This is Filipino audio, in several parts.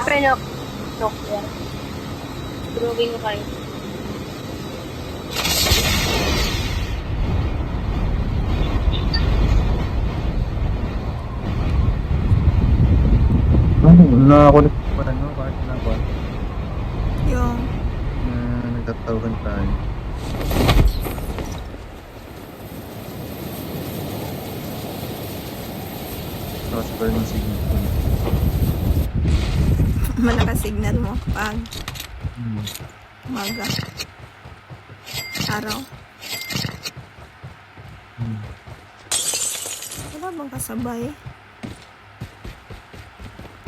Pero, no, drawing ko kayo. Nakakulit pa rin no? Kahit nakakuha. Yung Nagtatawagan tayo. Transfer ng signal ko. malakas signal mo pag Hmm. umaga. Araw. Hmm. Wala bang kasabay?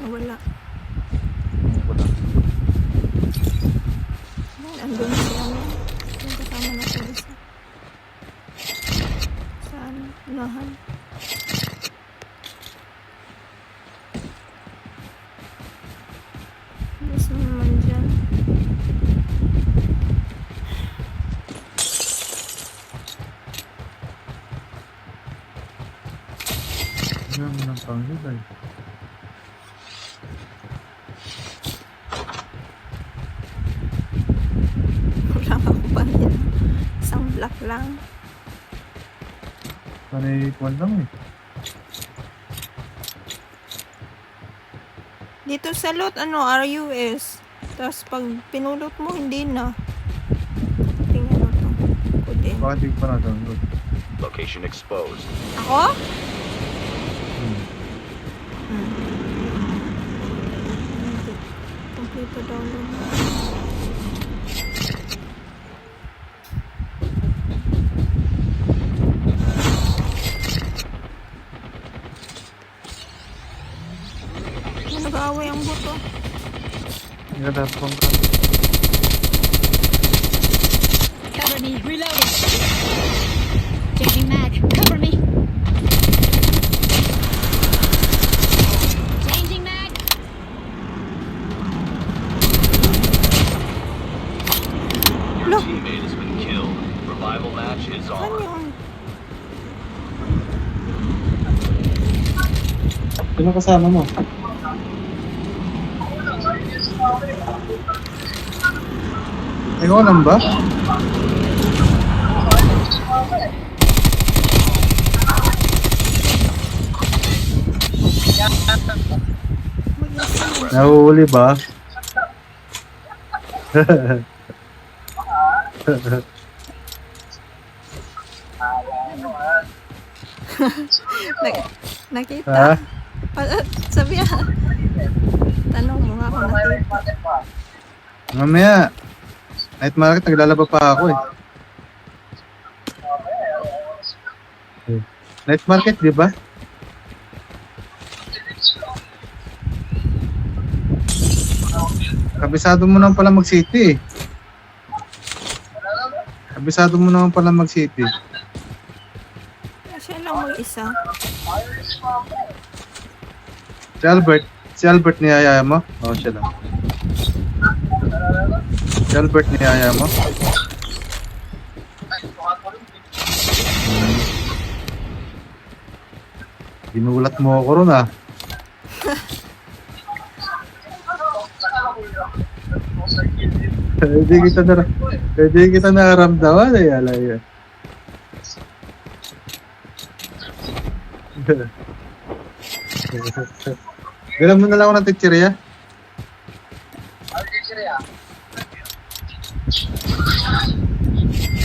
Wala. Ano ko lang. Andun si ano. Yung kasama na sa isa. Saan? Unahan. Gusto naman dyan. Ano naman ang panghilay? Wala ako pa yan. Isang block lang. Panay kwan lang eh. Dito sa lot, ano, RUS. Tapos pag pinulot mo, hindi na. Tingnan mo to. Pwede. Bakit di ko pa na-download? Location exposed. Ako? Hmm. Kompleto download na. Nag-aaway ang buto. Hindi ka dapat pang Cover me, reloading. Changing mag, cover me. Changing mag. Look, Teammate has been killed. Revival match is saan on. yun? Sino kasama mo? Ikaw lang ba? Nahuhuli ba? Nakita? Ha? Sabi tanong mo nga kung nakita. Mamaya. Night market, naglalaba pa ako eh. Night market, di ba? Kabisado mo naman pala mag-city eh. Kabisado mo naman pala mag-city. Siya lang mag-isa. Si Albert niyaya mo? Oo, siya lang. Si Albert niyaya mo? Ginulat mo ako ron ah. Hindi kita naramdaman eh, alay. Bilang mo na lang ako ng teacherya.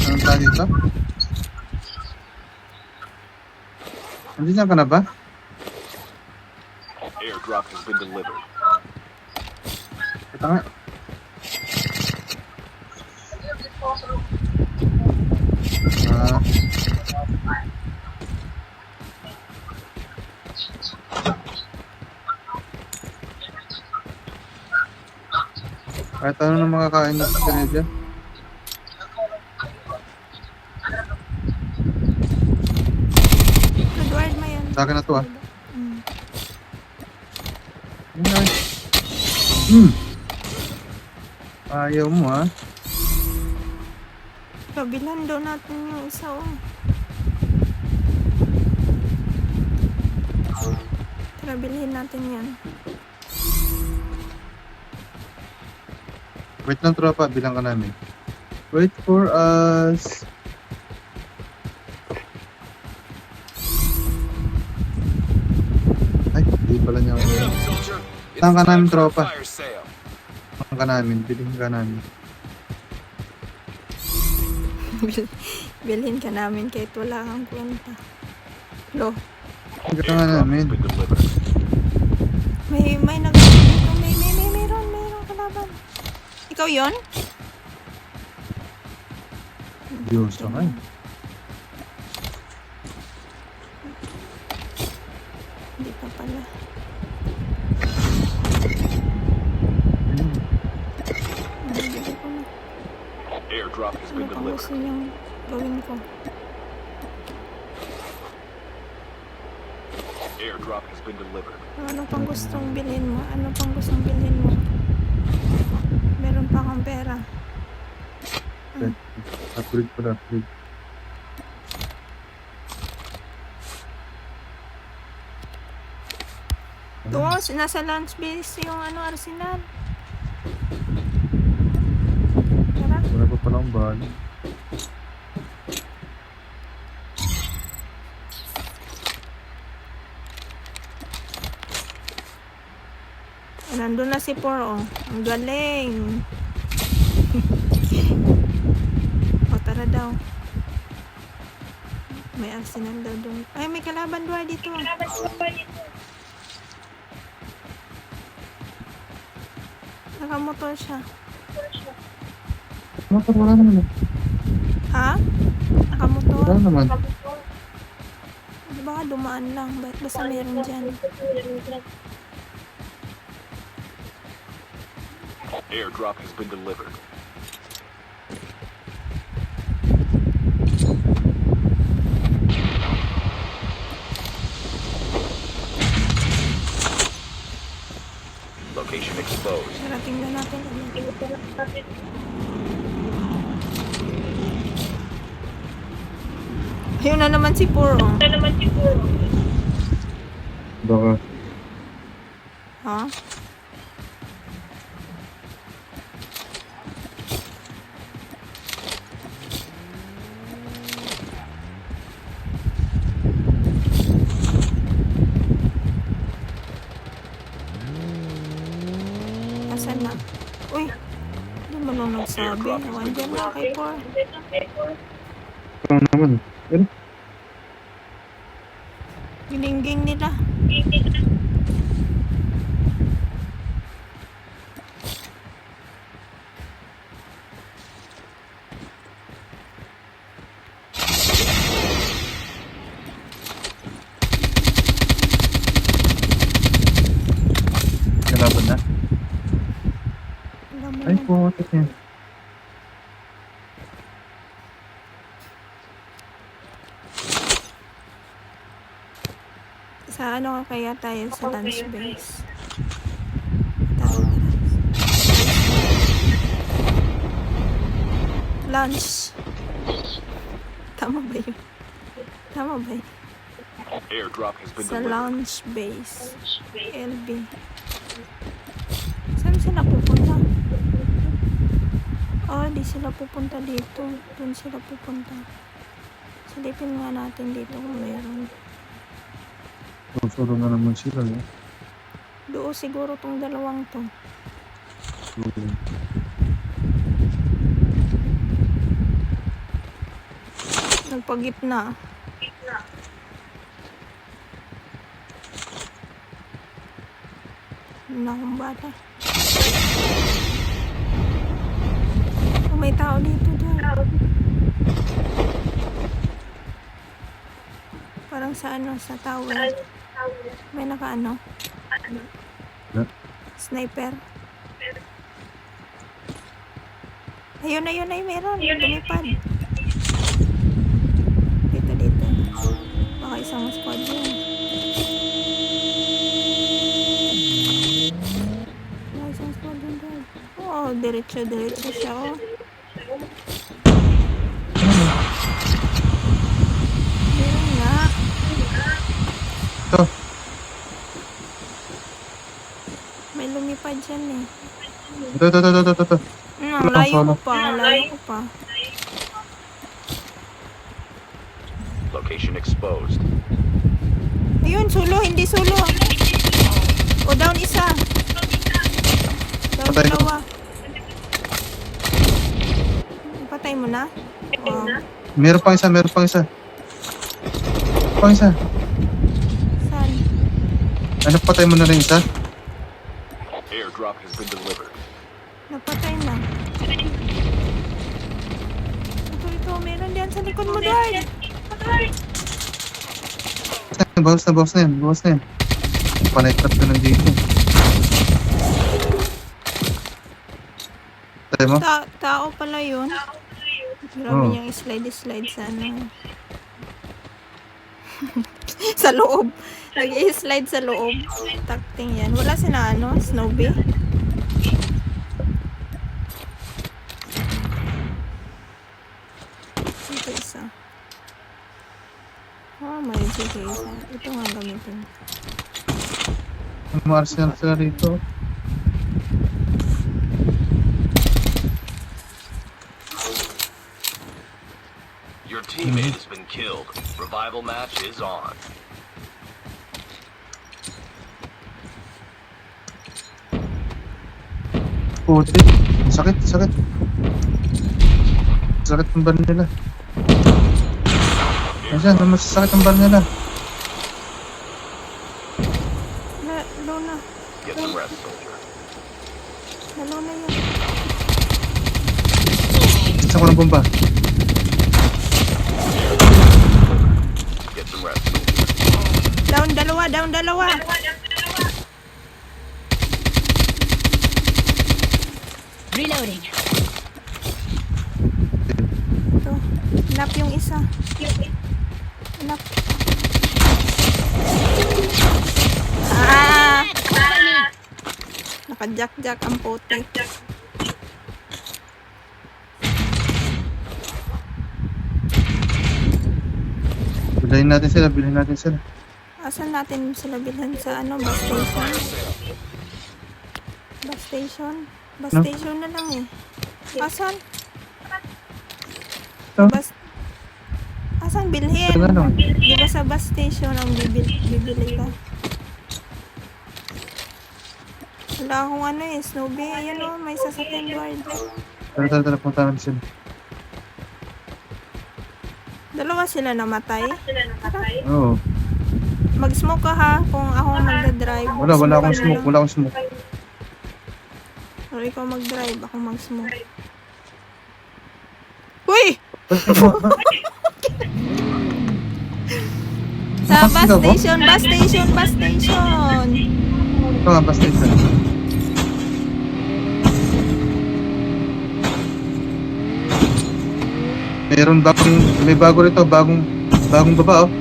Anong tayo dito? Nandiyan ka na ba? Airdrop has been delivered. Ito nga. Ah. Kahit ano na makakain na sa kanila. Edward mo yan. Sa akin na to ah. Mm. Ay. Ayaw mo ah. Kabilan daw natin yung isa oh. Tara, bilhin natin yan. Wait lang tropa, bilang ka namin. Wait for us. Ay, hindi pala niya ako. Soldier, Saan ka namin, tropa? fire sale. Saan ka namin, bilhin ka namin. Bilhin ka namin kahit wala kang kwenta. Lo, Bilhin ka nga Airdrop has namin. been delivered. may dito. Meron kalaban. Ikaw yon? Diyos ka nga. Hindi pa pala. Nabibili ko na. Airdrop has Ano been pang delivered. gusto niyang gawin ko? Airdrop has been delivered. Ano pang gustong bilhin mo? Ano pang gustong bilhin mo? Meron pa akong pera. Upgrade pala, upgrade. Doon, nasa lunch base yung arsenal. Tara. Wala pa palang bala. Nandun na si Por, oh. Ang galing. O, tara daw. May arsenal daw doon. Ay, may kalaban doon dito. Nakamotor siya. Motor, wala naman eh. Ha? Nakamotor? Wala naman. Baka dumaan lang. Basta meron dyan. Airdrop has been delivered. Location exposed. Tara, tingnan natin. Ayun na naman si Por, oh. Baka. Ha? Asan na? Uy! Hindi mo nung nagsabi. Andyan na kay Por. Wala naman. Pero, Gilingging nila. kalaban na. Alam mo Ay, yan. putik yan. Sa ano kaya tayo sa lunch base? Tara. Lunch. Tama ba yun? Tama ba yun? Airdrop has been Sa delivered. lunch base. LB. Saan sila pupunta? Oh, di sila pupunta dito. Doon sila pupunta. Silipin nga natin dito kung mayroon. Susuro na naman sila. Eh. Doon siguro tong dalawang to. Nagpagitna. Na akong bata. Oh, may tao dito doon. Parang sa ano, sa tower. May naka ano? Yeah. Sniper. Ayun, meron. Lumipad. Dito. Baka isang squad yun. Baka isang squad yun doon. Oo, diretso siya, oh. Meron nga. Ito. dyan eh. Ito. Ang layo ko pa, ang layo ko pa. Location exposed. Ayun, sulo, hindi sulo. O, down isa. Down Patay ko. dalawa. Patay mo na? Oh. Meron pang isa. Saan? Ano, patay mo na rin isa? Airdrop has been delivered. Napatay na. Ito, meron diyan sa likod mo, Dward. Bawas na yan. Panay-trap ka ng dito. Patay mo? Tao pala yun. Grabe niyang slide sa ano. Sa loob. Nag-i-slide sa loob. Takting yan. Wala sila ano, Snowbee. Ito isa. Oh, may GK isa. Ito nga gamitin. Martial sila rito. Your teammate has been killed. Revival match is on. Puti. Sakit. Sakit ang bar nila. Ayan, masasakit ang bar nila. Low na. Get some rest, soldier. Low na yun. Isa ko ng bomba. Get some rest, soldier. Down dalawa. Reloading. Ito. Nap yung isa. Nap. Naka-jack ang puti. Bilhin natin sila. Asan natin sila bilhan sa ano? Bus station? Bus No? station na lang eh. Asan? No? Asan bilhin? Ano? Di ba sa bus station ang bibili ka? Wala akong ano eh, Snowbee. Ayan o, may sasakyan guard. Tara, punta natin sila. Dalawa sila namatay. Oo. Mag-smoke ka ha, kung ako magdadrive. Wala akong ka na smoke. lang. Or ikaw mag-drive, ako mag-smoke. Uy! Sa bus station. Ito nga, basta isa. May bago rito, bagong baba oh.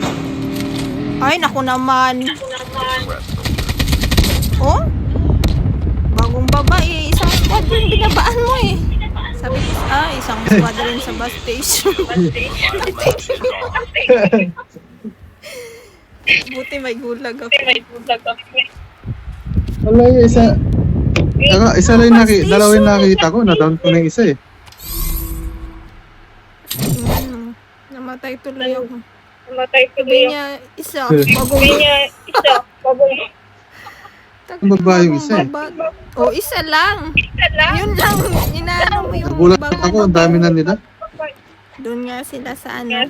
Ay, naku naman. Get some rest, soldier. Oh? Bagong babae, isang squad yun, binabaan mo eh. Sabi ko, isang squad rin sa bus station. Revival match is on. Buti may gulag ako. Wala yung isa. Isa lang yung dalawa yung nakikita ko, na-down ko na yung isa eh. Tingnan mo. Namatay tuloy ako. Sabi niya, isa. Ang babae yung isa eh. Oh, isa lang. Yun lang. Inaano mo yung Nagulat bagong ako, ang dami na nila. Doon nga sila sa ano.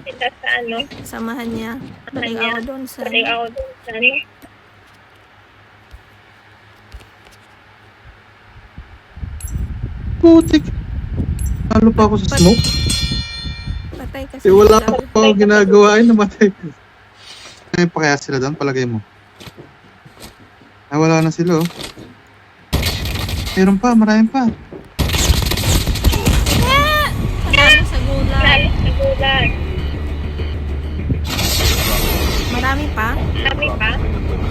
Samahan niya. Balik ako doon sa ano. Putik. Halo pa ako sa smoke. Patay kasi. Wala sila. pa ako ginagawa ay namatay. Ngayon pa kaya sila doon, palagay mo. Ay, wala na sila oh. Meron pa, maraming pa. Panalo sa gulag. Marami pa?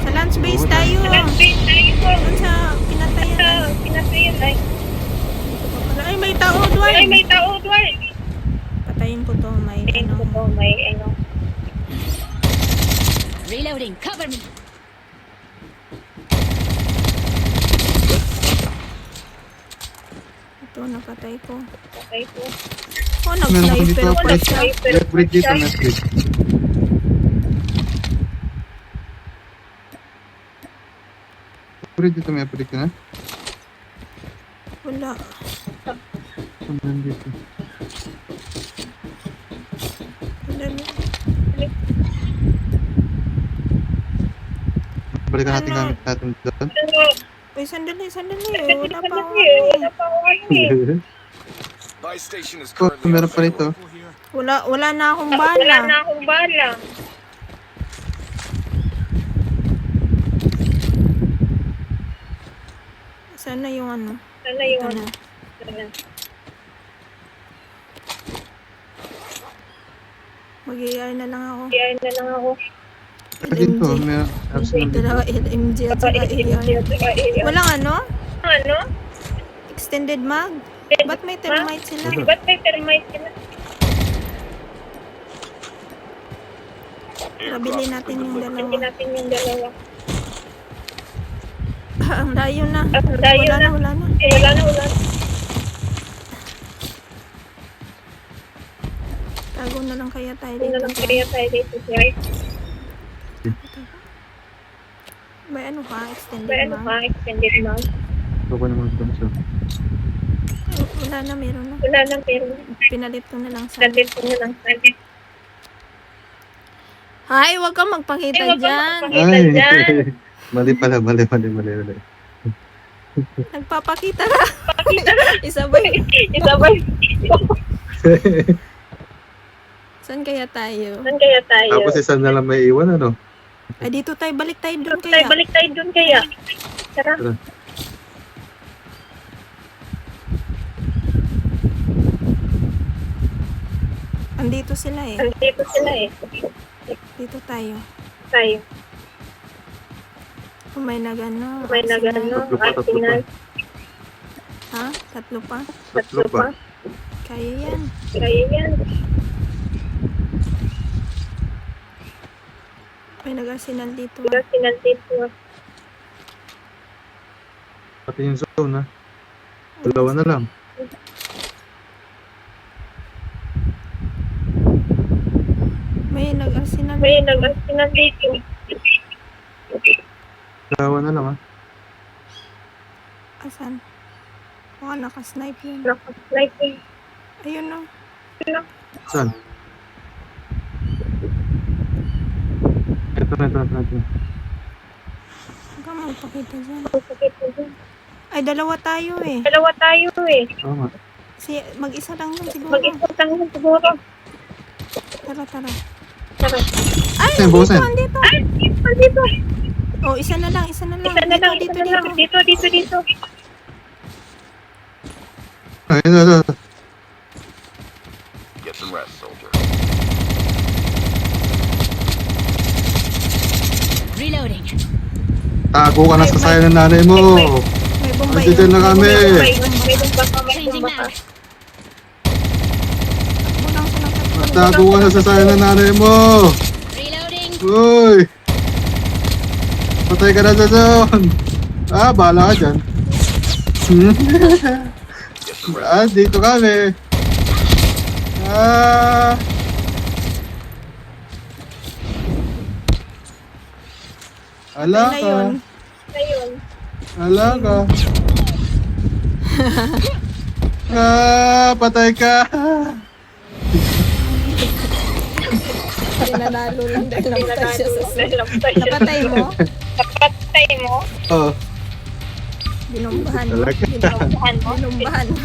Sa lunch base tayo. Doon sa pinatayan ay. Ay, may tao, Dwight. Patayin ko to. May ano. Reloading. Cover me. napatay ko. Okay po. Oh, Meron ko dito, nag-sniper pala Fred. siya. Left break dito, left break. Fred dito, may break na. Wala. Saan dito? Wala na. Balikan natin Ano? gamit natin doon. Uy, sandali. Wala pa ako ano eh. Buy station is Oh, currently meron pa rito. unavailable here. Wala na akong Wala na bala. akong bala. Sana yung ano. Sana Ito yun. na. Sana. Mag-i-AR na lang ako. Kaya na lang ako. Dito, LMG. may arsenal dito. Dalawa LMG at saka AR. Walang ano? Ano? Extended mag? Ba't may thermite sila? Wala. Ba't may termite sila? Pabili natin yung Hindi dalawa. natin yung dalawa. Ang layo na. Ang layo na. Wala na. Wala na. Tago na lang kaya tayo Hindi na lang dito. kaya tayo dito, right? May ano ka? Extended May ano mag? pa? Extended mag? Ito ko naman ito siya. Wala na, meron na. Wala na, pero Pinalit ko na lang sa... nandit ko na lang sabi. Hi, huwag kang magpakita Ay, huwag kang dyan. magpakita. Kita dyan. Mali pala, mali. Nagpapakita ka. Isabay. Isabay. Saan kaya tayo? Saan kaya tayo? Tapos isa na lang may iwan, ano? Ay, dito tayo. Balik tayo doon Tayo, kaya. balik tayo dun kaya. Tara. Tara. Andito sila eh. Andito sila eh. Dito tayo. Tayo. Kung may nagano. May nagano. Tatlo pa. Arsenal. Ha? Tatlo pa? Tatlo pa. Kaya yan. Kaya yan. May nag-arsenal dito. Arsenal dito. Pati yung zone, ha? Dalawa na lang. May nag-arsenal. May nag-Arsenal dito. Dalawa na lang, ha? Asan? Baka nakasnipe yun. Naka-flight eh. Ayun no. Saan? Ito. Huwag kang magpakita dyan. Sakit mo dun. Ay, dalawa tayo eh. Dalawa tayo eh. Tama. Mag-isa lang yun siguro. Mag-isang lang siguro. Tara. Tara. Ay, Saan, bukasan? Ay, andito. dito. Oh, isa na lang. Isa na lang. Dito. Dito. Ay, ito. Get some rest, soldier. Reloading. Tago ka na sa sayo ng nanay mo. May bombay. Nandito na kami. May bumba ka. Changing mag. Bulang ko lang tatlo. Tago ka na sa sayo ng nanay mo. Reloading. Uy! Patay ka na sa zone. Bahala ka dyan. Get some rest. Dito kami. Ala Na ka. yun. Ayun. Ala ka. Patay ka. Pinanalo lang dahil namatay siya sa Napatay Napatay mo? Napatay mo. Oh, Binombahan mo. talaga. Binombahan mo. Binombahan mo.